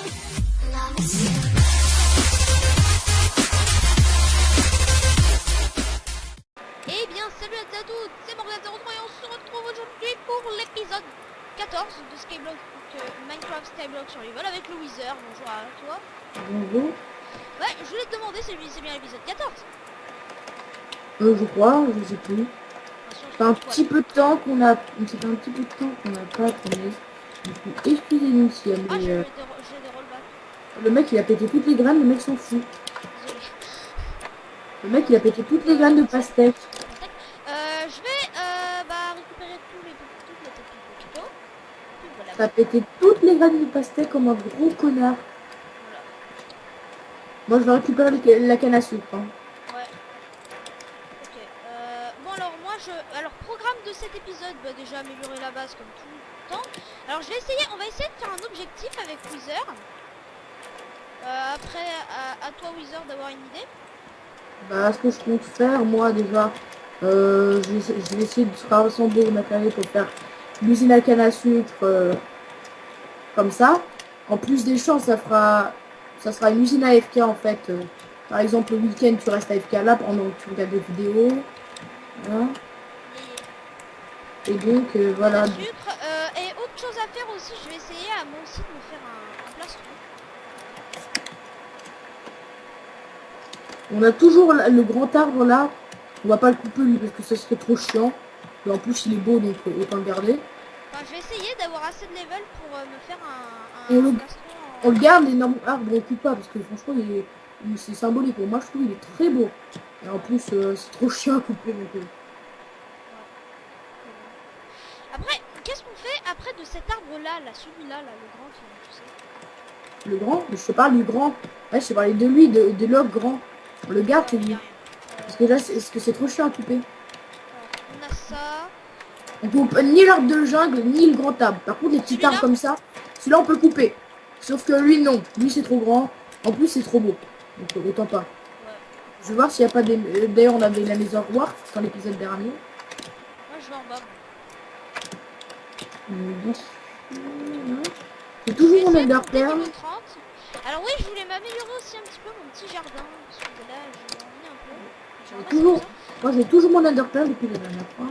Eh bien, salut à tous, c'est Morgane et on se retrouve aujourd'hui pour l'épisode 14 de Skyblock, Minecraft Skyblock Survival avec le Wither. Bonjour à toi. Bonjour. Ouais, je voulais te demander, c'est bien l'épisode 14. Je crois, je sais plus. C'est un petit peu de temps qu'on a. C'est un petit peu de temps qu'on n'a pas tourné. Du coup, excusez-nous si elle Ah, est, j'ai des rollbacks. Le mec il a pété toutes les graines, le mec s'en fout. Désolé. Le mec il a pété toutes les graines de pastèque. Je vais récupérer toutes les têtes de Pito. Puis voilà. Ça a pété toutes les graines de pastèque comme un gros connard. Voilà. Moi je vais récupérer la canne à sucre. Hein. Ouais. Ok. Bon alors moi alors programme de cet épisode, déjà améliorer la base comme tout le temps. Alors on va essayer de faire un objectif avec Wither. Après à toi Wither d'avoir une idée. Bah ce que je compte faire moi déjà, je vais essayer de rassembler le matériel pour faire l'usine à canne à sucre comme ça. En plus des champs, ça sera une usine AFK en fait. Par exemple, le week-end, tu restes AFK là pendant que tu regardes des vidéos. Voilà. Et donc, voilà. Sucre, et autre chose à faire aussi, je vais essayer à moi aussi de me faire un plastron. On a toujours le grand arbre là. On va pas le couper lui parce que ça serait trop chiant. Et en plus, il est beau donc autant le garder. Enfin, je vais essayer d'avoir assez de level pour me faire On plastron. on le garde, l'énorme arbre, on le coupe pas parce que franchement, c'est symbolique. Moi, je trouve il est très beau. Et en plus, c'est trop chiant à couper donc. Après, qu'est-ce qu'on fait après de cet arbre-là, celui-là, le grand qui tu sais. Le grand, je te parle du grand. Ouais, je te parlais de lui, de l'ogre grand. On le garde, c'est lui. Parce que là, c'est trop chiant à couper. On a ça. On coupe ni l'arbre de jungle, ni le grand arbre. Par contre, les petits arbres comme ça, celui-là, on peut le couper. Sauf que lui, non. Lui, c'est trop grand. En plus, c'est trop beau. Donc, autant pas. Ouais. Je vais voir s'il n'y a pas des... D'ailleurs, on avait la maison Wart dans l'épisode dernier. Moi, je vais en bas. C'est toujours mon Ender Pearl. Alors oui, je voulais m'améliorer aussi un petit peu mon petit jardin. Parce que là, je m'ennuie un peu. Toujours... Moi, j'ai toujours mon Ender Pearl depuis la dernière fois.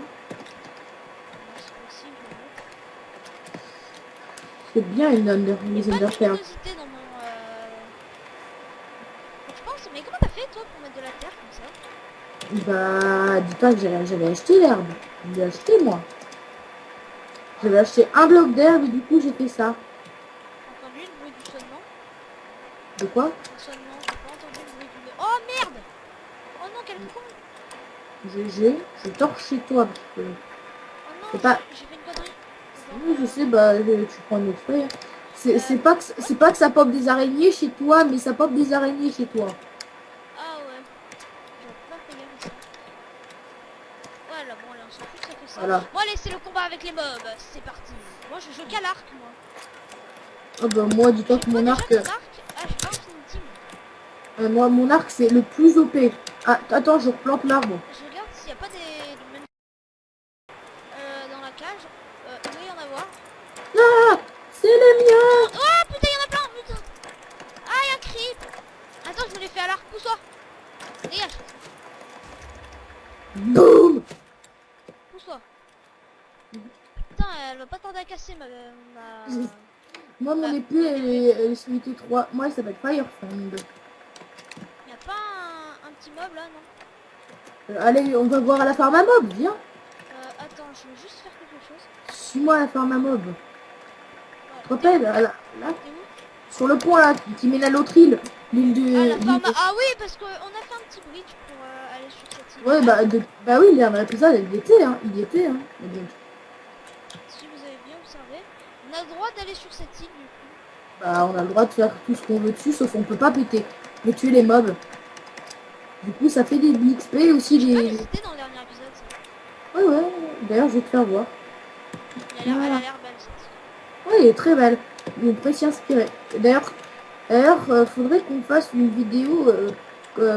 C'est bien les Ender Pearl. Dans mon, je pense, mais comment t'as fait toi pour mettre de la terre comme ça? Bah, dis pas que j'avais acheté l'herbe. Je l'ai acheté moi. J'avais acheté un bloc d'herbe et du coup j'ai fait ça. T'as entendu le bruit du sonnement? De quoi? Le sonnement, t'as pas entendu le bruit du... Oh merde! Oh non, quel con! Je torche chez toi parce que... Oh non, j'ai fait une connerie. Oui, je sais, bah tu prends une autre feuille. C'est pas que ça pop des araignées chez toi, mais ça pop des araignées chez toi. Ah ouais. J'aurais pas fait gaffe à ça. Voilà, bon allez, on s'en fout, ça fait ça. Voilà. Bon allez, c'est le combat avec les mobs. C'est parti. Moi je joue qu'à l'arc, moi. Oh bah moi, dis-toi que mon arc... Ah, j'ai pas Infinity. moi, mon arc, c'est le plus OP. Ah, attends, je replante l'arbre. Je regarde s'il n'y a pas des dans la cage. Il doit y en avoir. Ah, c'est les miens. Oh putain, il y en a plein, putain. Ah, il y a un creep. Attends, je me l'ai fait à l'arc. Pousse-toi. Dégage. Boum. Pousse-toi. Putain, elle va pas tarder à casser ma... Moi, mon épée, elle est solité 3. Moi, elle s'appelle Firefang. Y'a pas un petit mob là, non? Allez, on va voir à la farm à mob, viens. Attends, je veux juste faire quelque chose. Suis-moi à la farm à mob. Tu te rappelles, là, sur le pont là, qui mène à l'autre île. L'île de... Ah oui, parce qu'on a fait un petit bridge pour aller sur cette île. Ouais, bah oui, dernier épisode, il y était, hein. Donc... Si vous avez bien observé, on a le droit d'aller sur cette île du coup. Bah, on a le droit de faire tout ce qu'on veut dessus, sauf on peut pas péter. Mais tuer les mobs. Du coup, ça fait des XP aussi des... C'était dans le dernier épisode, ça. Ouais, d'ailleurs, je vais te faire voir. Elle a l'air belle cette île. Ouais, elle est très belle. On pourrait s'y inspirer. D'ailleurs, faudrait qu'on fasse une vidéo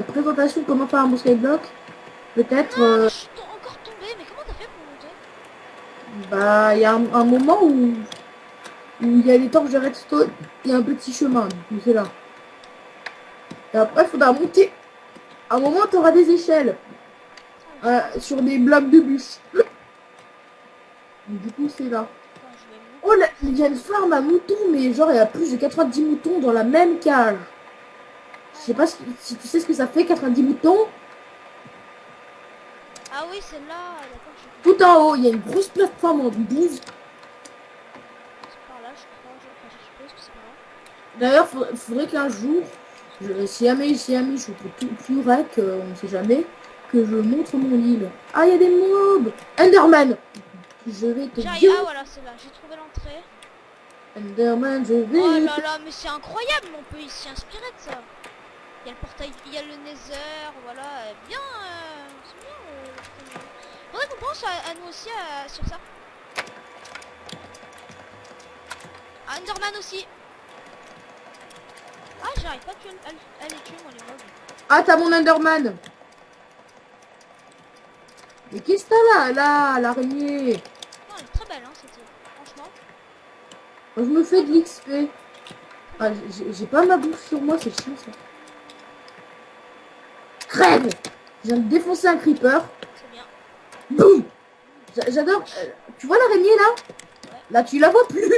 présentation comment faire un bon skyblock. Peut-être. Je suis encore tombée, mais comment t'as fait pour monter? Bah, il y a un moment où où il y a les torches de redstone, il y a un petit chemin, du coup c'est là. Et après, il faudra monter. À un moment, tu auras des échelles sur des blocs de bûches. Du coup, c'est là. Attends, je vais me Oh, là, il y a une farm à moutons, mais genre, il y a plus de 90 moutons dans la même cage. Je sais pas si tu sais ce que ça fait, 90 moutons. Ah oui, c'est là. D'accord, Tout en haut, il y a une grosse plateforme en bouse. c'est par là, je crois. Enfin, je suppose que c'est par là. D'ailleurs, faudrait qu'un jour, si jamais je suis plus rec, on ne sait jamais, que je montre mon île. Ah, il y a des mobs. Enderman. Je vais te J'arrive. dire. Ah voilà, c'est là. J'ai trouvé l'entrée. Enderman, je Oh vais là là, mais c'est incroyable. Mais on peut s'y inspirer de ça. Il y a le portail, il y a le Nether, voilà. Bien, c'est bien. Faudrait qu'on pense à nous aussi sur ça. Ah, Enderman aussi. Ah, j'arrive pas à les tuer, moi, les mobs. Ah, t'as mon Enderman. Mais qu'est-ce que t'as là, l'araignée? Non, elle est très belle, hein, cette île. Franchement. Moi, je me fais de l'XP. Ah, j'ai pas ma bouffe sur moi, c'est chiant ça. Crève! Je viens de défoncer un creeper. C'est bien. Boum! J'adore. Tu vois l'araignée là? Ouais. Là, tu la vois plus.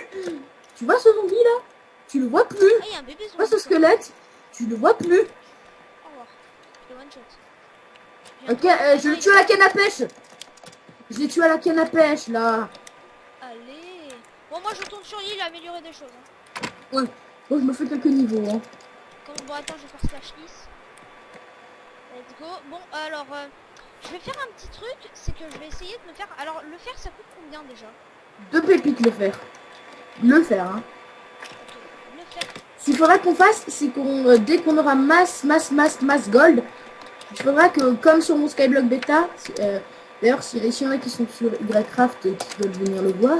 Tu vois ce zombie là? Tu le vois plus. Ah, il y a un bébé Tu vois zombie. ce squelette? Tu le vois plus. Au revoir. Je le one shot. Ok, Bientôt, je le il tue à la canne à pêche. Je l'ai tué à la canne à pêche là. Allez. Bon, moi, je tourne sur l'île à améliorer des choses. Hein. Ouais. Bon, je me fais quelques niveaux. Hein. Bon, attends, je vais faire slash list. Let's go. Bon, alors, je vais faire un petit truc. C'est que je vais essayer de me faire... Alors, le fer, ça coûte combien déjà? 2 pépites le fer. Le fer, hein. Ok, le fer. Ce qu'il faudra qu'on fasse, c'est qu'on dès qu'on aura masse gold, il faudra que, comme sur mon Skyblock bêta, d'ailleurs, s'il y en a qui sont sur YCraft et qui veulent venir le voir,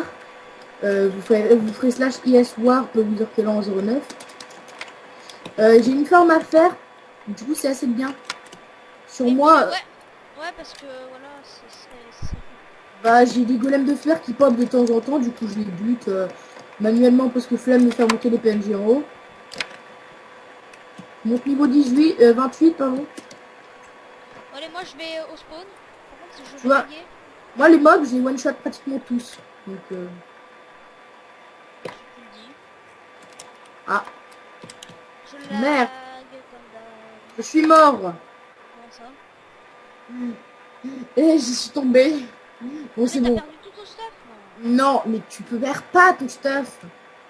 vous ferez slash iswar en 09. J'ai une forme à faire, du coup c'est assez bien. Sur Et moi, ouais, parce que, voilà, c'est... bah, j'ai des golems de fer qui pop de temps en temps, du coup je les bute manuellement parce que flemme de faire monter les PNJ en haut. Monte niveau 28, pardon. Allez, moi, je vais au spawn. Par contre, je Tu vais vois, laguer. moi les mobs, j'ai one shot pratiquement tous. Donc, Je te le dis. ah, Je merde, lag comme d'hab. je suis mort. Comment ça? Et j'y suis tombé. Bon, Ah, mais c'est t'as bon. perdu tout ton stuff? Non, mais tu peux perdre pas ton stuff.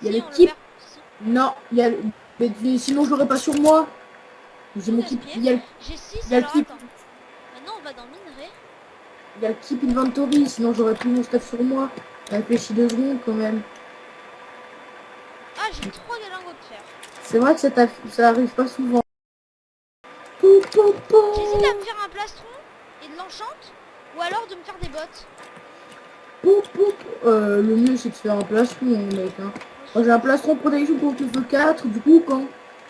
Il y a Si, le on le keep. perd. Si. Non, il y a mais sinon je l'aurais pas sur moi. J'ai Tout mon keep. gaspillé. Il y a le, J'ai 6, il y a le alors keep. attends. Maintenant, on va dans minerai. Il y a le keep inventory, sinon j'aurais plus mon stuff sur moi. Réfléchis 2 secondes quand même. Ah, j'ai 3 lingots de fer. C'est vrai que ça arrive pas souvent. Pou, pou, pou. J'hésite à me faire un plastron et de l'enchante. Ou alors de me faire des bottes. Pou, pou, pou. Le mieux c'est de faire un plastron, mec. Hein. Moi j'ai un plastron protection contre le feu 4. Du coup, quand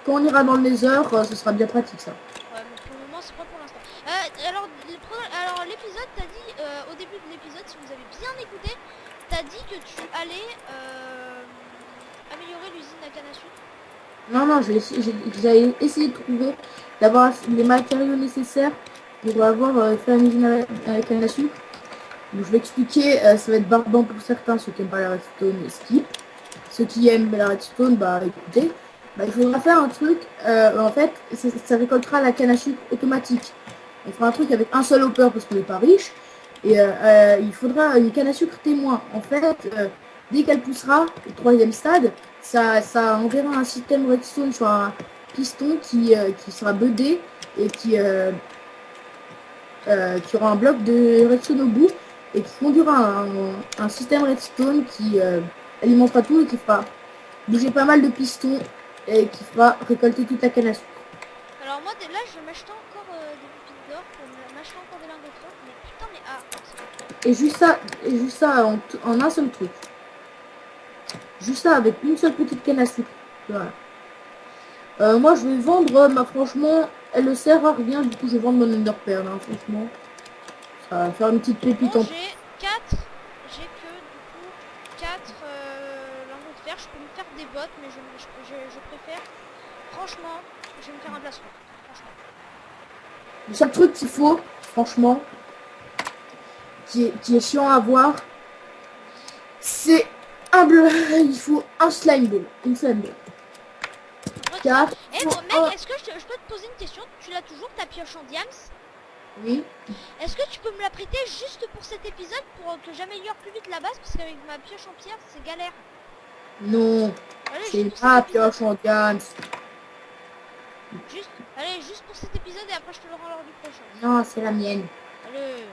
on ira dans le nether, ce sera bien pratique ça. Ouais, mais pour le moment, c'est pas pour l'instant. Alors, l'épisode, t'as dit, au début de l'épisode, si vous avez bien écouté, t'as dit que tu allais améliorer l'usine à canne à sucre. Non, non, j'ai essayé de trouver, d'avoir les matériaux nécessaires pour avoir fait une usine à canne à sucre. Donc, je vais expliquer, ça va être barbant pour certains, ceux qui n'aiment pas la redstone, skip. Ceux qui aiment la redstone, bah écoutez. Bah, il faudra faire un truc, en fait, ça récoltera la canne à sucre automatique. On fera un truc avec un seul hopper parce qu'on n'est pas riche. Et il faudra une canne à sucre témoin. En fait, dès qu'elle poussera au 3e stade, ça enverra un système redstone sur un piston qui sera buddé et qui aura un bloc de redstone au bout et qui conduira un système redstone qui alimentera tout et qui fera bouger pas mal de pistons et qui fera récolter toute la canne à sucre. Alors, moi, là, je vais m'acheter encore des pépites d'or pour m'acheter encore des lingots de fer. Mais putain, mais ah, c'est bon. Et juste ça en un seul truc. Juste ça avec une seule petite canne à sucre. Voilà. Moi je vais vendre, franchement, elle ne sert à rien, du coup je vais vendre mon Ender Pearl, hein, franchement. Ça va faire une petite pépite Bon, en... j'ai que du coup 4 lingots de fer. Je peux je préfère. Franchement, je vais me faire un plastron. Franchement. Le seul truc qu'il faut, franchement, qui est chiant à voir, c'est un bleu. Il faut un slime ball. Une slime ball. Car, Eh bon, mec, est-ce que je peux te poser une question? Tu l'as toujours ta pioche en diams? oui. Est-ce que tu peux me la prêter juste pour cet épisode pour que j'améliore plus vite la base? Parce qu'avec ma pioche en pierre, c'est galère. Non. Allez, C'est juste pour ma cet épisode. pioche en diams. Allez, juste pour cet épisode et après je te le rends lors du prochain. Non, c'est la mienne. Allez.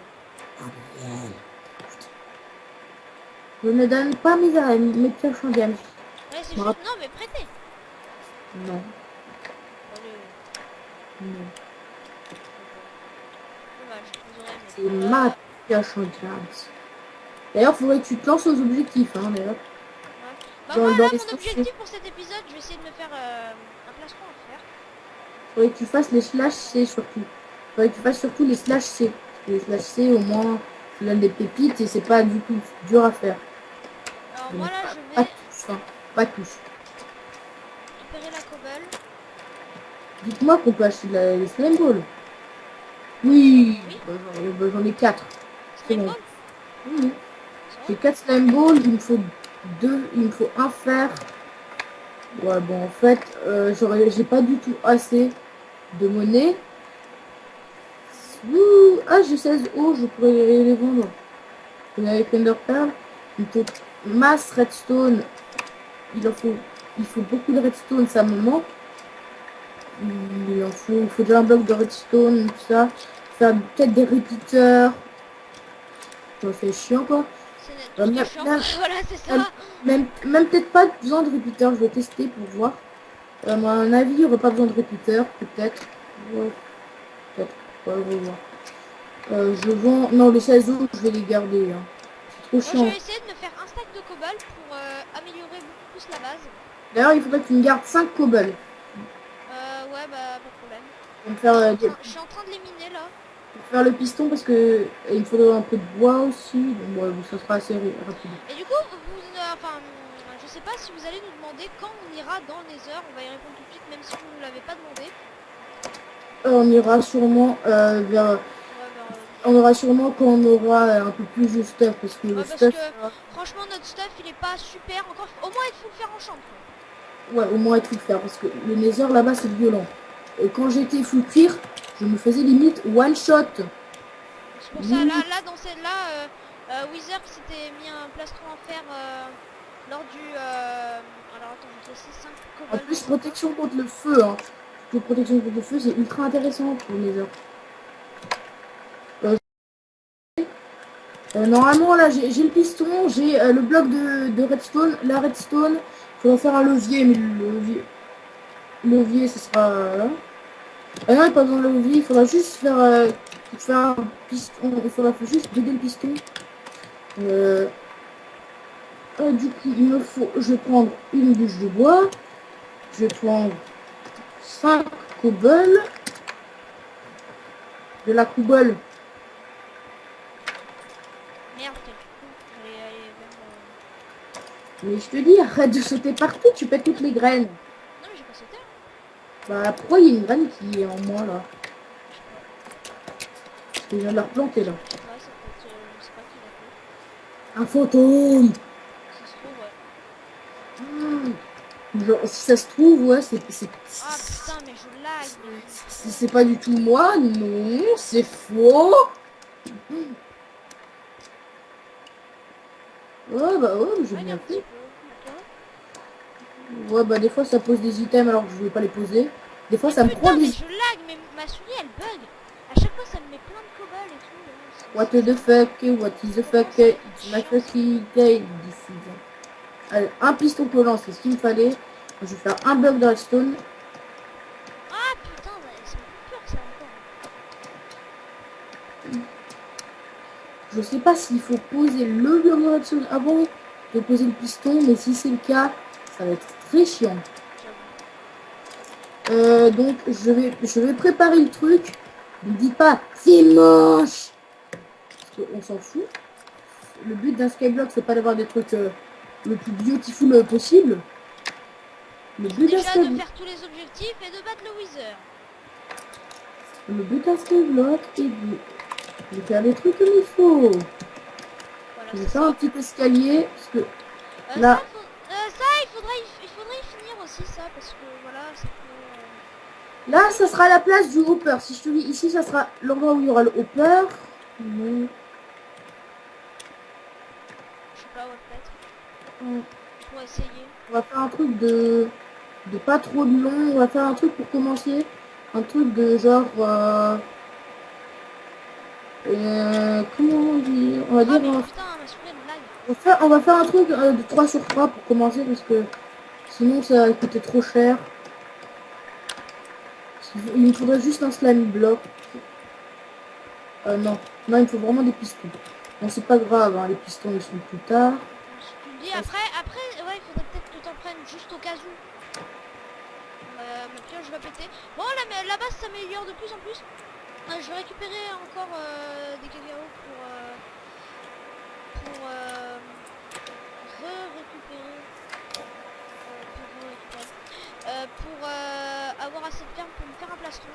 Je ne donne pas mes pioches en diams. Ouais, c'est Moi. juste... Non, mais prêtez. Non. Allez. Non. Dommage, vous aurez aimé. C'est ma pioche en diams. D'ailleurs, faudrait que tu te lances aux objectifs, hein, d'ailleurs. Ouais. Bah Dans- moi, dans là, les mon stations. objectif pour cet épisode, je vais essayer de me faire un plastron à faire. Faudrait que tu fasses les slash C surtout. Faudrait que tu fasses surtout les slash C. Parce que les slash C, au moins, tu donnes des pépites et c'est pas du tout dur à faire. Alors Donc, moi, là, je pas vais tous, hein. Pas tous. récupérer la cobble. Dites-moi qu'on peut acheter les slime balls. Oui. Oui. J'en ai 4. C'est Slime bon. ball. Oui. Ça J'ai va. 4 slime balls, il me faut 2, il me faut un fer. Ouais, bon, en fait, j'ai pas du tout assez de monnaie. Ouh, ah, j'ai 16 os, je pourrais les vendre. Et avec Ender Pearl, il faut masse redstone. Il faut beaucoup de redstone, ça me manque. Il faut déjà un bloc de redstone, tout ça. Faire peut-être des repeaters. C'est chiant, quoi. C'est tout ce qui est chiant. Voilà, c'est ça. Même peut-être pas besoin de repeater, je vais tester pour voir. À mon avis, il n'y aurait pas besoin de repeater, peut-être. Ouais, peut-être. Ouais, on va voir. Je vends... Non, les 16 os, je vais les garder. Hein. C'est trop Moi, je chiant. vais essayer de me faire un stack de cobble pour améliorer beaucoup plus la base. D'ailleurs, il faudrait que tu me gardes 5 cobble. Ouais, bah, pas de problème. Pour faire, Je suis en train de les miner, là. pour faire le piston, parce que il me faudrait un peu de bois aussi. Donc, ouais, ça sera assez rapide. Et du coup, enfin, je sais pas si vous allez nous demander quand on ira dans le Nether. On va y répondre tout de suite, même si vous ne l'avez pas demandé. On ira sûrement vers... Ouais, vers, On aura sûrement quand on aura un peu plus de stuff, parce que le ouais, parce stuff... que franchement, notre stuff, il est pas super. Encore, au moins, il faut le faire en chambre. Ouais, au moins il faut le faire, parce que le Nether là-bas c'est violent. Et quand j'étais full cuir, je me faisais limite one shot. C'est pour ça, là, dans celle-là, Wither s'était mis un plastron à faire lors du... alors attends, je vais te laisser 5 En cobbles. plus, protection contre le feu, hein. Protection contre le feu, c'est ultra intéressant pour le Nether. Normalement, là, j'ai le piston, j'ai le bloc de redstone. La redstone, il faudra faire un levier, mais levier, ce sera là. Ah non, il n'y a pas besoin de levier, il faudra juste faire un piston. Il faudra juste vider le piston. Du coup, je vais prendre une bûche de bois. Je vais prendre 5 cobbles. De la cobble. Merde, quel coup. J'allais aller vers... Mais je te dis, arrête de sauter partout, tu pètes toutes les graines. Non, mais j'ai pas sauté. Bah, pourquoi il y a une graine qui est en moi là? Parce que je viens de la replanter là. Ouais, c'est peut-être... je sais pas qui l'a fait. Un fantôme! Ça se trouve, ouais. Genre, si ça se trouve, ouais, Ah putain, mais je lag. c'est pas du tout moi, non, c'est faux! Ouais, bah ouais, j'ai Ouais, bien un petit fait. peu. D'accord. Ouais, bah des fois ça pose des items alors que je vais pas les poser. Des fois Mais ça me putain, prend mais des... je lag, mais ma souris elle bug. À chaque fois ça me met plein de cobble et tout. What the fuck, what is the fuck, it's my fucking day, this is... Allez, un piston collant, c'est ce qu'il me fallait. Je vais faire un bloc de redstone. Ah putain, c'est plus peur ça encore. Je sais pas s'il faut poser le bloc de redstone avant de poser le piston, mais si c'est le cas, ça va être très chiant. Donc je vais préparer le truc. Ne dites pas c'est moche, parce qu'on s'en fout. Le but d'un skyblock c'est pas d'avoir des trucs le plus beautiful possible. Le C'est but à déjà de Skyblock, faire tous les objectifs et de battre le Wither. le but à Skyblock est de faire les trucs comme il faut. Voilà, Je vais c'est faire ça. un petit escalier parce que Ça, là, ça, il faudrait y finir aussi ça parce que voilà, ça peut. là, ça sera la place du hopper. Si je te dis ici, ça sera l'endroit où il y aura le hopper. Mais... Je sais pas, ouais, peut-être. on Pour essayer. va faire un truc de pas trop de long. On va faire un truc pour commencer. Un truc de genre... comment on dit? On va Ah, dire... mais putain, ma souris elle me lag. on va faire un truc de 3 sur 3 pour commencer parce que sinon ça va coûter trop cher. Il me faudrait juste un slime block. Non, non, il me faut vraiment des pistons. Bon, c'est pas grave, hein, les pistons ils sont plus tard. Tu me dis après, ouais, il faudrait peut-être que t'en prennes juste au cas où. Ma pioche va péter. Bon, là, mais la base s'améliore de plus en plus. Je vais récupérer encore des cacao pour récupérer pour avoir assez de ferme pour me faire un plastron.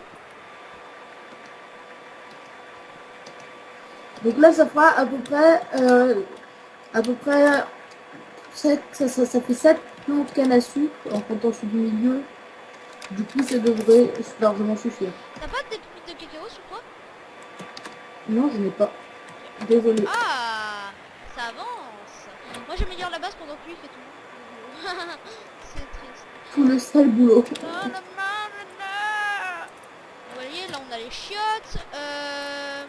Donc là, ça fera à peu près 7, ça fait 7 plombs de canne à sucre en comptant celui du milieu. Du coup, ça devrait largement suffire. T'as pas des pépites de cacao sur toi? Non, je n'ai pas. Désolé. Ah, ça avance. Moi j'améliore la base pendant que lui fait tout. C'est triste. Tout le sale boulot. Vous voyez, là on a les chiottes.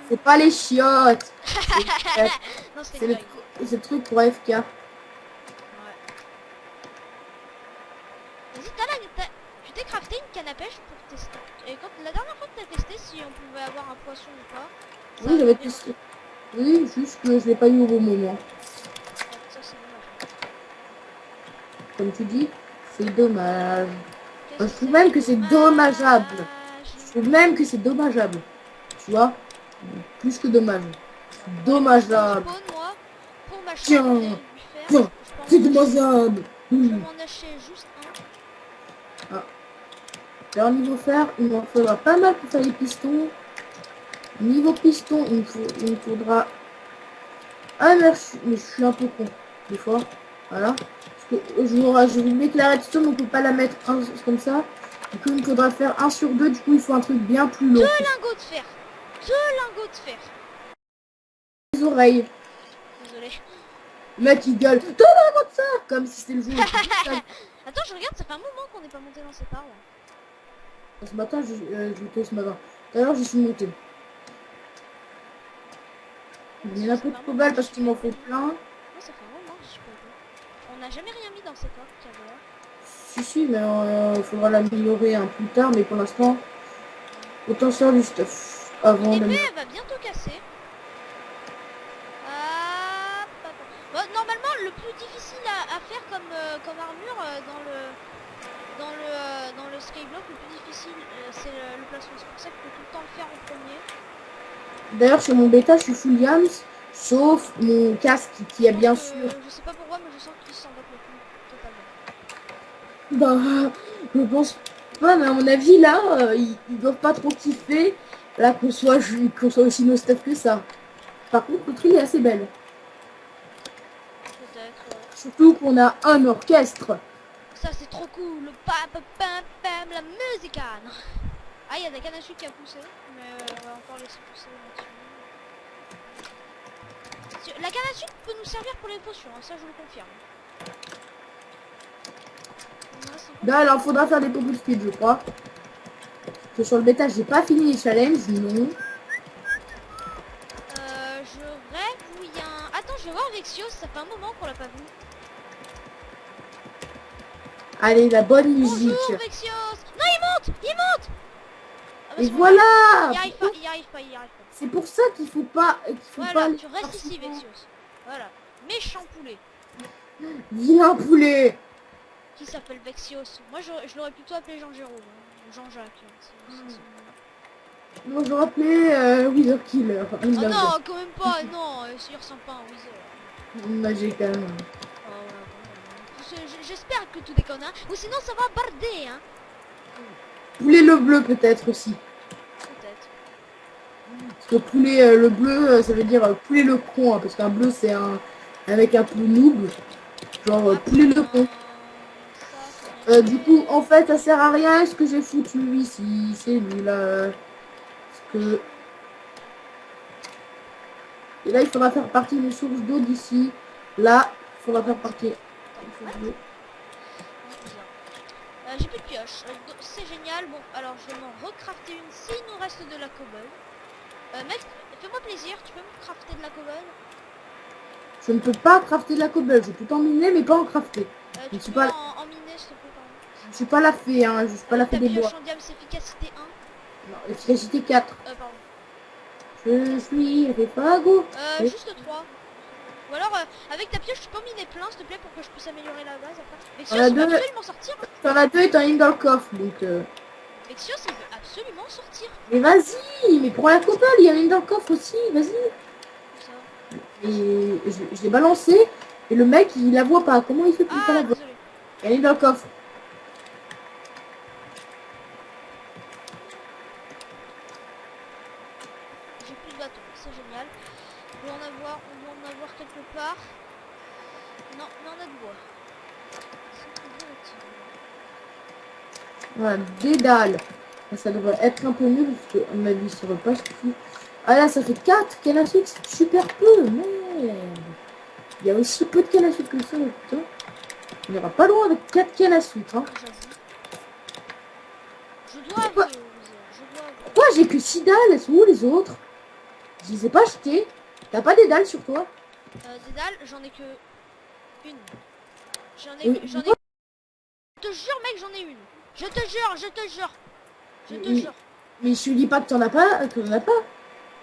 C'est pas les chiottes. Non, c'était C'est une le, blague. c'est le truc pour AFK. Ouais. Vas-y, tu t'es crafté une canne à pêche pour tester. Et quand la dernière fois que t'as testé si on pouvait avoir un poisson ou pas. Oui, j'avais testé. Oui, juste que je l'ai pas eu au bon moment. Ça c'est dommage. Comme tu dis, c'est dommage. Qu'est-ce Je trouve même que c'est dommageable. Je dommage. trouve même que c'est dommageable. Tu vois? Plus que dommage. Dommageable. Spawn, moi, pour m'acheter Tiens, lui faire. tiens, Je c'est peux en acheter- dommageable. je peux m'en acheter juste un. Alors niveau fer, il m'en faudra pas mal pour faire les pistons. Niveau piston, il me faudra... Ah mais je suis un peu con, des fois. Voilà. Parce que je vais mettre la redstone, on peut pas la mettre comme ça. Du coup, il me faudra faire 1 sur 2. Du coup, il faut un truc bien plus long. 2 lingots de fer. 2 lingots de fer. Les oreilles. Désolé. Le mec, il gueule. 2 lingots de fer. Comme si c'était le jeu. Attends, je regarde, ça fait un moment qu'on n'est pas monté dans cet arbre. Ce matin, je montais ce matin. D'ailleurs, j'y suis monté. Il y en a un peu de poubelle parce qu'il m'en faut plein. Moi, ça fait un moment que je suis pas venu. On n'a jamais rien mis dans cet arbre qu'il y avait là. Si, mais il faudra l'améliorer plus tard. Mais pour l'instant, autant faire du stuff avant de... L'épée, elle va bientôt casser. Bon, normalement, le plus difficile à faire comme armure dans le skyblock, le plus difficile, c'est le placement. C'est pour ça qu'il faut tout le temps le faire en premier. D'ailleurs, sur mon bêta, je suis full yams, sauf mon casque qui a bien sûr... Je sais pas pourquoi, mais je sens qu'il s'en va le cul, totalement. Bah, je pense pas, mais à mon avis, là, ils doivent pas trop kiffer, là, qu'on soit aussi no stuff que ça. Par contre, notre île est assez belle. Peut-être, ouais. Surtout qu'on a un orchestre. Ça, c'est trop cool. Pam, pam, pam, la musicane. Ah, il y a des cannes à sucre qui a poussé, mais on va encore laisser pousser là-dessus. La canne à sucre peut nous servir pour les potions, hein, ça je le confirme. Là, il en faudra faire des pompes de speed, je crois. Parce que sur le bêta, j'ai pas fini les challenges, non. Je rêve où il y a un... Attends, je vais voir Vexios, ça fait un moment qu'on l'a pas vu. Allez, la bonne musique. Bonjour Vexios. Non, il monte. Ah, bah, Et c'est bon, voilà. il y arrive pas. C'est pour ça qu'il faut pas... Voilà, tu restes ici Vexios. Voilà, méchant poulet. Vilain poulet. Qui s'appelle Vexios. Moi je l'aurais plutôt appelé Jean-Jérôme. Ou Jean-Jacques. Moi, je rappelais Wither Killer. Oh non, quand même pas, non, il ressemble pas à un Wither. Magique, quand même. Oh, ouais, bon, j'espère que tout déconne, hein. Ou sinon ça va barder, hein. Poulet le bleu peut-être aussi. Peut-être. Parce que poulet le bleu, ça veut dire poulet le con, hein, parce qu'un bleu c'est un mec un peu noob. Genre Ah poulet le putain, con. ça faut bien Du coup, en faire. fait, ça sert à rien ce que j'ai foutu ici. C'est nul. Parce que... Et là, il faudra faire partie d'une source d'eau d'ici. Là, il faudra faire partie Attends, d'une what? source d'eau. Bizarre. J'ai plus de pioche. C'est génial. Bon, alors je vais m'en recrafter une s'il nous reste de la cobble. Mec, fais-moi plaisir, tu peux me crafter de la cobble? Je ne peux pas crafter de la cobble. Je peux en miner, mais pas en crafter. Je ne Tu suis peux pas, en miner, s'il te plaît, pardon. je suis pas la fée, hein. Je suis pas la Avec fée ta des bois. pioche en diamant efficacité 1. Non, efficacité 4. Pardon. Je suis Réfago. Juste 3. Ou alors, avec ta pioche, tu peux en miner plein, s'il te plaît, pour que je puisse améliorer la base après. T'en Vexios, as il veut deux. absolument sortir. Hein. T'en as deux et t'en as une dans le coffre. Donc, Vexios, il veut absolument sortir. mais vas-y. Mais prends la cobble. Il y en a une dans le coffre aussi. Vas-y. Ça. Et je l'ai balancé. Et le mec, il la voit pas. Comment il fait pour pas la Ah, voir? désolé. Elle est dans le coffre. J'ai plus de bâton, c'est génial. On doit en avoir quelque part. Non, mais on a de bois. Voilà, des dalles. Ça devrait être un peu nul, parce que à ma vie, ça va pas suffire. Ah là, ça fait 4 cannes à sucre, c'est super peu. Merde. Il y a aussi peu de cannes à sucre que ça, putain. On n'ira pas loin avec 4 cannes à sucre. Hein. Je dois Pourquoi, avouer, je dois avouer. pourquoi j'ai que 6 dalles? Elles sont où les autres? Je les ai pas achetées. T'as pas des dalles sur toi? Des dalles, j'en ai que une. J'en ai, Oui. j'en ai. Je te jure, mec, j'en ai une. Je te jure, je te jure. Je te jure. Mais je te dis pas que t'en as pas, que t'en as pas.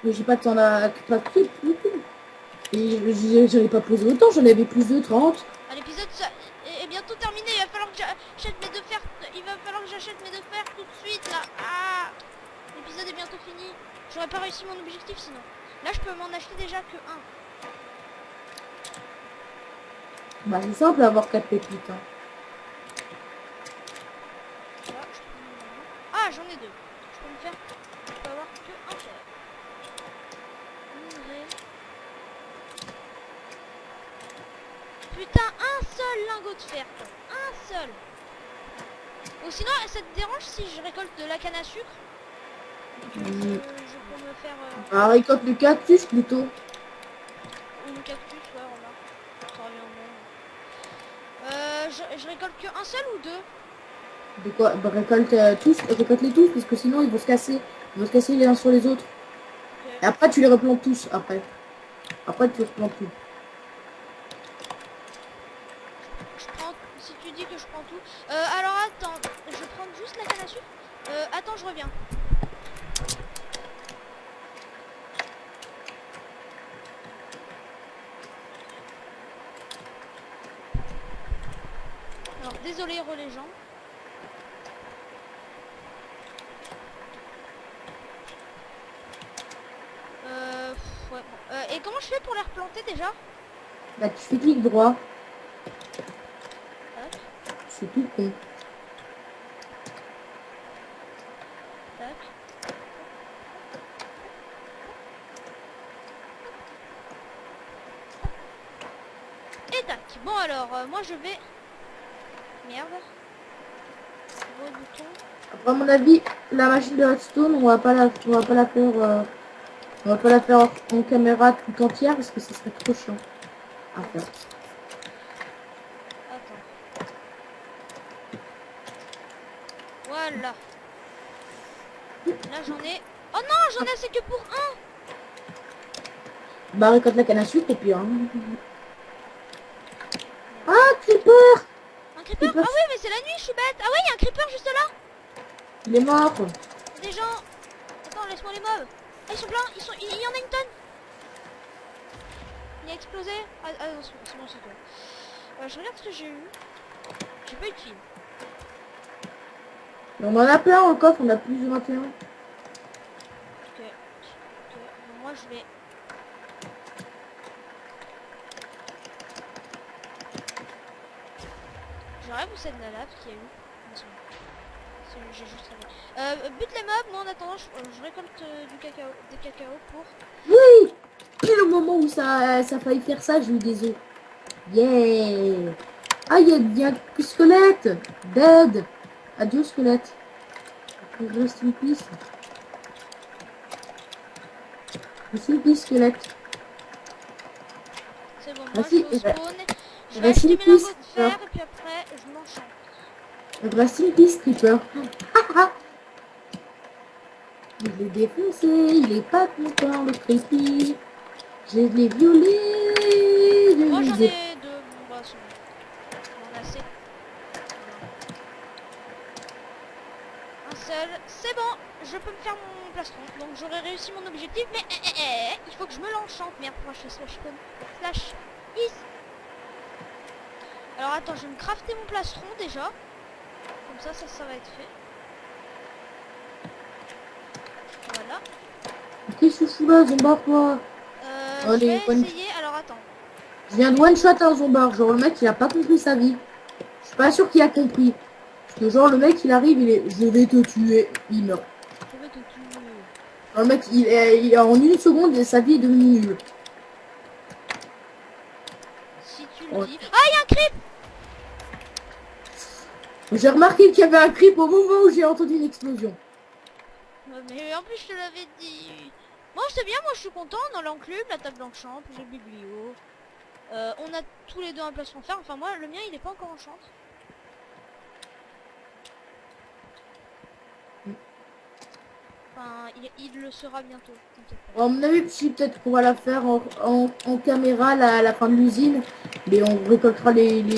Mais je dis pas que t'en as que pas plus. Et j'en ai pas posé autant, j'en avais plus de 30. Ah, l'épisode est bientôt terminé. Il va falloir que j'achète mes deux fers. Il va falloir que j'achète mes deux fers tout de suite là. Ah, l'épisode est bientôt fini. J'aurais pas réussi mon objectif sinon. Là, je peux m'en acheter déjà que un. Bah c'est simple d'avoir 4 pépites. Hein. Là, ah, j'en ai deux. Je peux me faire. Je peux avoir que un fer. Putain, un seul lingot de fer. Un seul. Ou sinon, ça te dérange si je récolte de la canne à sucre? Je peux me faire... Ah, récolte le cactus plutôt. Ou le cactus, ouais, remarque. Ça revient au même. Je récolte que un seul ou deux? De quoi? Bah, récolte tous, récolte-les tous, parce que sinon ils vont se casser. Ils vont se casser les uns sur les autres. Okay. Et après tu les replantes tous, après. Après tu les replantes tous. Je prends... Si tu dis que je prends tout... alors attends, je prends juste la canne à sucre. Attends, je reviens. Alors, désolé, les gens. Ouais. Et comment je fais pour les replanter déjà? Bah tu fais clic droit. Tac, C'est tout con. tac. Et tac. Bon alors, moi je vais... Merde. Gros bouton. Après à mon avis, la machine de redstone, on va pas la faire... on va pas la faire en caméra tout entière parce que ce serait trop chiant à faire. Attends. Voilà. Là j'en ai... Oh non, j'en ai assez que pour un. Bah récolte la canne à sucre et puis... Hein. Ah, creeper! Un creeper? Ah oui, mais c'est la nuit, je suis bête. Ah oui, il y a un creeper juste là. Il est mort. Des gens. Attends, laisse-moi les mobs. Ah, ils sont pleins, il y en a une tonne. Il a explosé. Ah non, c'est bon, c'est toi. Je regarde ce que j'ai eu. J'ai pas eu de fil. On en a plein au coffre, on a plus de 21. Ok. Bon, moi je vais... c'est de la lave qu'il y a eu? J'ai juste rêvé. Bute les mobs, moi en attendant je récolte du cacao, des cacao pour... Oui. Pile au moment où ça failli faire ça, j'ai eu des œufs. Yeah. Ah, il y a un squelette. Dead. Adieu, squelette. Reste une piste. Reste une piste, squelette. C'est bon, moi Vas-y, je vais au spawn, je vais reste acheter une mes lingots piste. de fer et puis après je m'enchante. Reste une piste, Creeper. Je l'ai défoncé, il est pas content, le creepy. Je l'ai violé. Moi Je j'en l'ai ai deux, bon bah c'est bon. On en a assez. Voilà. Un seul, c'est bon, je peux me faire mon plastron. Donc j'aurai réussi mon objectif, mais il faut que je me l'enchante. Merde, moi je fais slash con. Slash is. Alors attends, je vais me crafter mon plastron déjà. Comme ça va être fait. Voilà. Qu'est-ce que tu fous là, Zombar, toi? Je Allez, vais essayer, alors attends. je viens de one-shot un Zombar. Genre, le mec, il a pas compris sa vie. Je suis pas sûr qu'il a compris. Parce que, genre, le mec, il arrive, il est... Je vais te tuer. Il meurt. Je vais te tuer. Genre, le mec, en une seconde, sa vie est devenue nulle. Si tu le Ouais. dis. Ah, il y a un creep. J'ai remarqué qu'il y avait un creep au moment où j'ai entendu une explosion. Mais en plus je te l'avais dit. Bon c'est bien, moi je suis content, on a l'enclume, la table d'enchant, puis le biblio. On a tous les deux un plastron fer, enfin moi le mien il est pas encore enchant. Enfin il le sera bientôt, t'inquiète pas. À mon avis, si peut-être qu'on va la faire en caméra la fin de l'usine. Mais on récoltera les Non,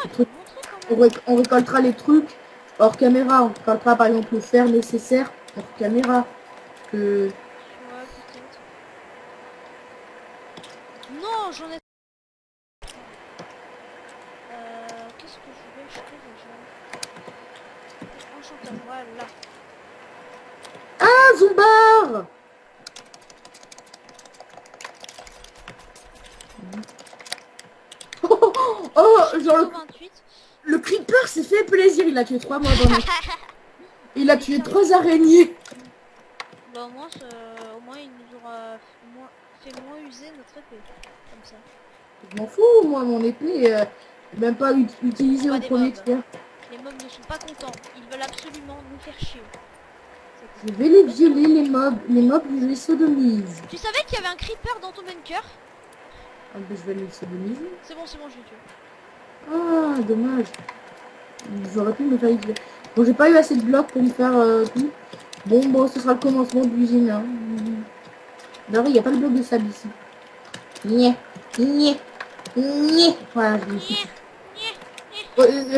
il faut trucs. te montrer quand même. On récoltera les trucs hors caméra. On récoltera par exemple le fer nécessaire hors caméra. Que... Ouais, peut-être. Non, j'en ai... Qu'est-ce que je vais acheter déjà? Enchanteur, voilà. Ah, Zumbar! Oh, genre 28. le creeper s'est fait plaisir. Il a tué 3 mobs. Il a tué 3 araignées. Bah au moins il nous aura fait moins user notre épée. Comme ça. Je m'en fous, moi, mon épée. Même pas utilisée Pas au des premier mobs. tir. Les mobs ne sont pas contents. Ils veulent absolument nous faire chier. Je vais les violer, les mobs. Les mobs, je les sodomise. Tu savais qu'il y avait un creeper dans ton bunker? Ah, ben, je vais les sodomiser. C'est bon, je l'ai tué. Ah, dommage. J'aurais pu me faire utiliser. Bon, j'ai pas eu assez de blocs pour me faire tout. Bon, ce sera le commencement de l'usine. Hein. D'ailleurs, il n'y a pas de bloc de sable ici. Nyeh, nyeh, nyeh. Voilà, je l'ai foutu.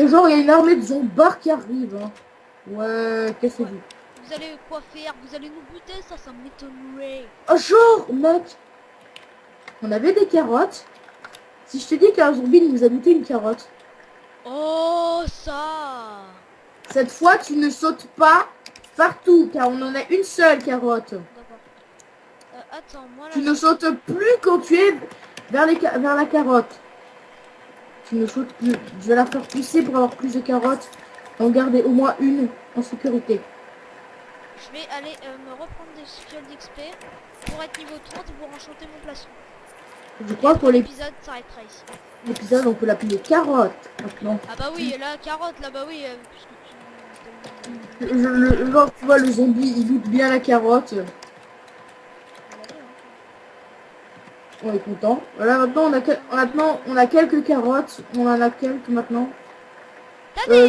Genre, il y a une armée de zombards qui arrive. Hein. Ouais, qu'est-ce que c'est? Vous allez quoi faire? Vous allez nous buter? Ça m'étonnerait. Oh, genre, mec. On avait des carottes. Si je te dis qu'un zombie nous a buté une carotte. Oh, ça. Cette fois, tu ne sautes pas partout, car on en a une seule carotte. D'accord. Attends, moi là... Tu ne sautes plus quand tu es vers la carotte. Tu ne sautes plus. Je vais la faire pousser pour avoir plus de carottes. En garder au moins une en sécurité. Je vais aller me reprendre des fioles d'XP pour être niveau 30 et pour enchanter mon plastron. Je crois que pour L'épisode s'arrêtera ici. l'épisode, on peut l'appeler carotte maintenant. Ah bah oui, la carotte là, bah oui, puisque Genre, tu vois, le zombie, il loot bien la carotte. On est content. Voilà, maintenant on a quelques carottes. On en a quelques maintenant. T'as des...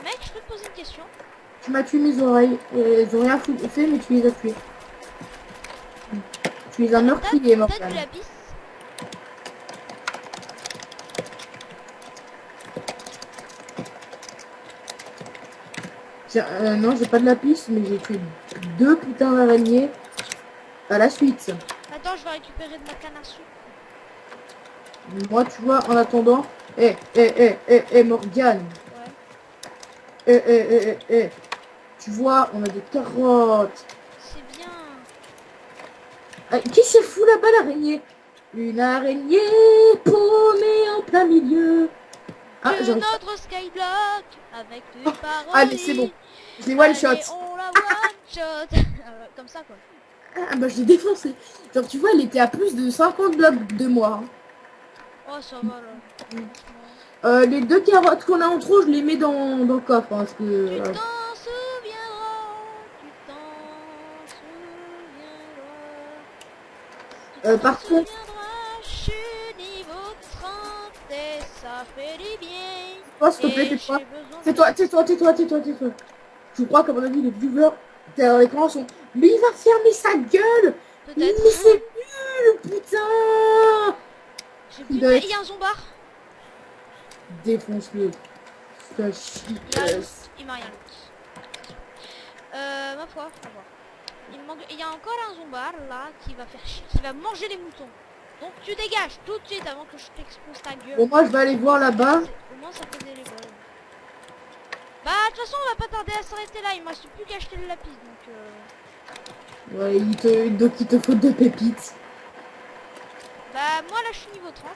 Mec, je peux te poser une question? Tu m'as tué mes oreilles. Elles ont rien fait, mais tu les as tuées. Tu es un meurtrier, T'as Morgane. du lapis? Non, j'ai pas de lapis, mais j'ai tué 2 putains d'araignées à la suite. Attends, je vais récupérer de ma canne à sucre. Moi, tu vois, en attendant... Morgane. Ouais. Tu vois, on a des carottes. C'est bien. Ah, qui se fout là-bas, l'araignée? Une araignée paumée en plein milieu. Ah, Que j'arrive pas. notre skyblock avec des Ah, mais c'est bon. parodies. Je l'ai one Allez, shot. on la one shot. Comme ça quoi. Ah, bah, je l'ai défoncé. Genre, tu vois, elle était à plus de 50 blocs de moi, hein. Oh ça va là. Franchement. Les 2 carottes qu'on a en trop, je les mets dans le coffre, hein, parce que... Tu t'en souviendras. Tu t'en souviendras. Tu t'en par contre, souviendras. Je suis niveau 30 et ça fait du bien. toi, s'il te plaît, Et tais-toi. j'ai besoin de... Tais-toi, tais-toi, tais-toi, tais-toi, tais-toi. Je crois qu'à mon avis, les viewers derrière l'écran sont... Mais il va fermer sa gueule. Peut-être. Mais c'est nul, putain. J'ai Il vu, doit mais il être... y a un zombard. Défonce-le. Ça Il y a un loot. chicasse. Il m'a rien loot. Ma foi, faut voir. Il manque... il y a encore un zombard là qui va faire chier, qui va manger les moutons. Donc tu dégages tout de suite avant que je t'expose ta gueule. Bon, moi, je vais aller voir là-bas. Au moins ça faisait les balles. Bah de toute façon on va pas tarder à s'arrêter là. Il me reste plus qu'à acheter le lapis donc Ouais, donc il te faut 2 pépites. bah moi là je suis niveau 30.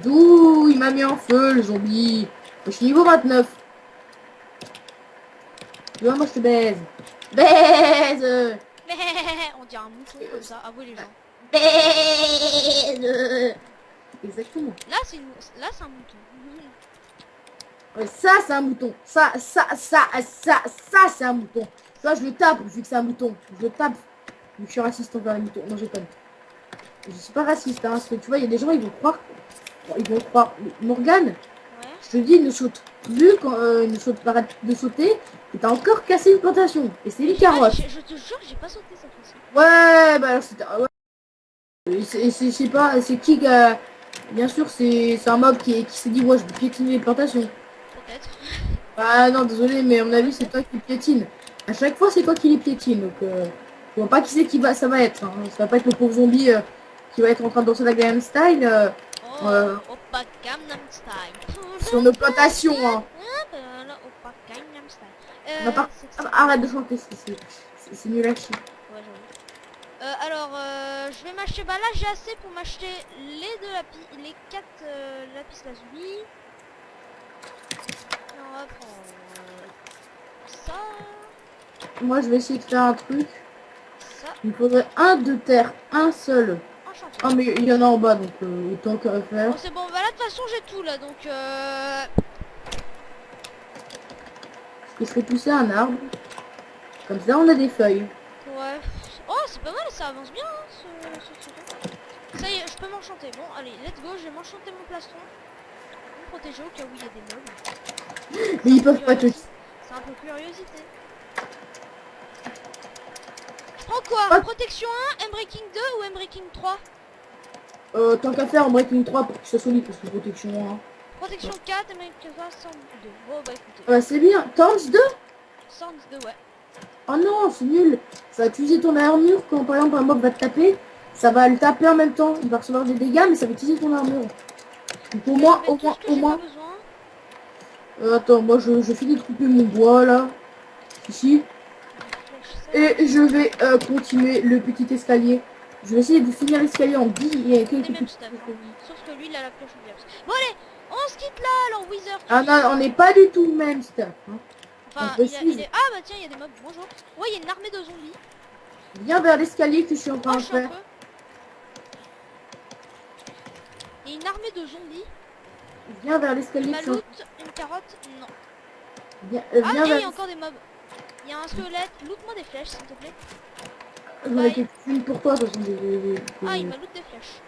D'où il m'a mis en feu, le zombie. Je suis niveau 29. Tu vois, moi, je te baise. Baise. Mais on dirait un mouton comme ça, avouez les gens. Baise. Exactement. Là c'est une... là c'est un mouton. Ouais, ça, c'est un mouton. Ça, c'est un mouton. Toi, je le tape, vu que c'est un mouton. Je le tape. Je suis raciste envers les moutons. Non, je déconne. Je suis pas raciste, hein, parce que tu vois, il y a des gens, ils vont croire. Ils vont croire. Morgane, Ouais. je te dis, ne saute plus quand ne saute pas de sauter. Et t'as encore cassé une plantation. Et c'est les carottes. Je te jure que j'ai pas sauté cette fois-ci. Ouais, bah alors c'était. Ouais. C'est pas. C'est qui bien sûr, c'est un mob qui s'est dit, ouais, je vais piétiner les plantations. Peut-être. Ah non, désolé, mais à mon avis, c'est toi qui piétine. À chaque fois, c'est toi qui les piétine. Donc, je vois pas qui c'est qui va, ça va être. Hein. Ça va pas être le pauvre zombie qui va être en train de danser la Gangnam Style Oh, Oppa Gangnam Style. sur nos plantations. Hein. Oppa Gangnam Style. Non, arrête de chanter, c'est nul à chier. Ouais, j'avoue. Alors, je vais m'acheter... Bah là, j'ai assez pour m'acheter les 2 lapis... les 4 lapis lazuli. On va prendre ça, Moi, je vais essayer de faire un truc. ça, Il me faudrait un de terre, un seul. enchanté. Ah, mais il y en a en bas, donc autant qu'à faire. Bon, c'est bon, bah là, de toute façon, j'ai tout, là, donc Je ferai pousser un arbre. Comme ça, on a des feuilles. ouais. Oh, c'est pas mal, ça avance bien, hein, ce truc. Ça y est, je peux m'enchanter. Bon, allez, let's go, je vais m'enchanter mon plastron. Pour me protéger au cas où il y a des mobs. Mais ils peuvent pas te... C'est un peu curiosité. Je prends quoi? Protection 1, M-Breaking 2 ou M-Breaking 3? Tant qu'à faire en Breaking 3 pour que ça solide, parce que protection 1. Protection 4, M-Breaking 3, 102. Bon, bah écoutez. Bah c'est bien. Tens 2. 102, ouais. Oh non, c'est nul. Ça va utiliser ton armure quand par exemple un mob va te taper. Ça va le taper en même temps. Il va recevoir des dégâts, mais ça va utiliser ton armure. Donc au moins. Attends, moi je finis de couper mon bois là. Ici. Et je vais continuer le petit escalier. Je vais essayer de finir l'escalier en 10 et quelques Mêmes petits. stuff, hein. Sauf que lui, il a la pioche en diable. Bon, allez, on se quitte là, alors, Wither. Ah non, on n'est pas du tout le même stuff. Hein. Enfin, il est... Ah, bah tiens, il y a des mobs. Bonjour. Ouais, il y a une armée de zombies. Viens vers l'escalier que je suis en train Oh, de je suis un faire. peu. Il y a une armée de zombies. Viens vers l'escalier Ma que je suis en... loot, une carotte, non. Viens, Ah, viens et vers... il y a encore des mobs. Il y a un squelette. Loot-moi des flèches, s'il te plaît. J'en ai quelques-unes pour toi, de toute façon. Ah, il m'a loot des flèches.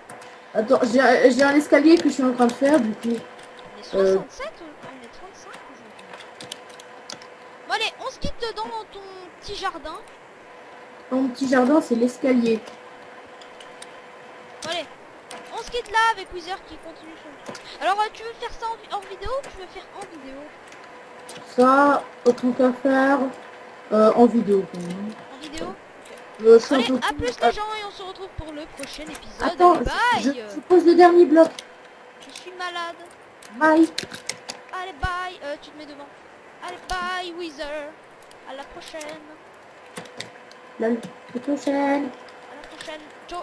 Attends, j'ai un escalier que je suis en train de faire, du coup. On est 67 ou on est 35 aujourd'hui? Bon, allez, on se quitte dedans dans ton petit jardin. Mon petit jardin, c'est l'escalier. Bon, allez, on se quitte là avec Wither qui continue son truc. Alors, tu veux faire ça en vidéo ou tu veux faire en vidéo? Ça, autant qu'à faire en vidéo. Quand même. En vidéo? Allez, à plus les gens et on se retrouve pour le prochain épisode. Attends, allez, bye. je pose le dernier bloc. Je suis malade. Bye. Allez, bye. Tu te mets devant. Allez, bye, Wither. À la prochaine. La prochaine. À la prochaine. Ciao.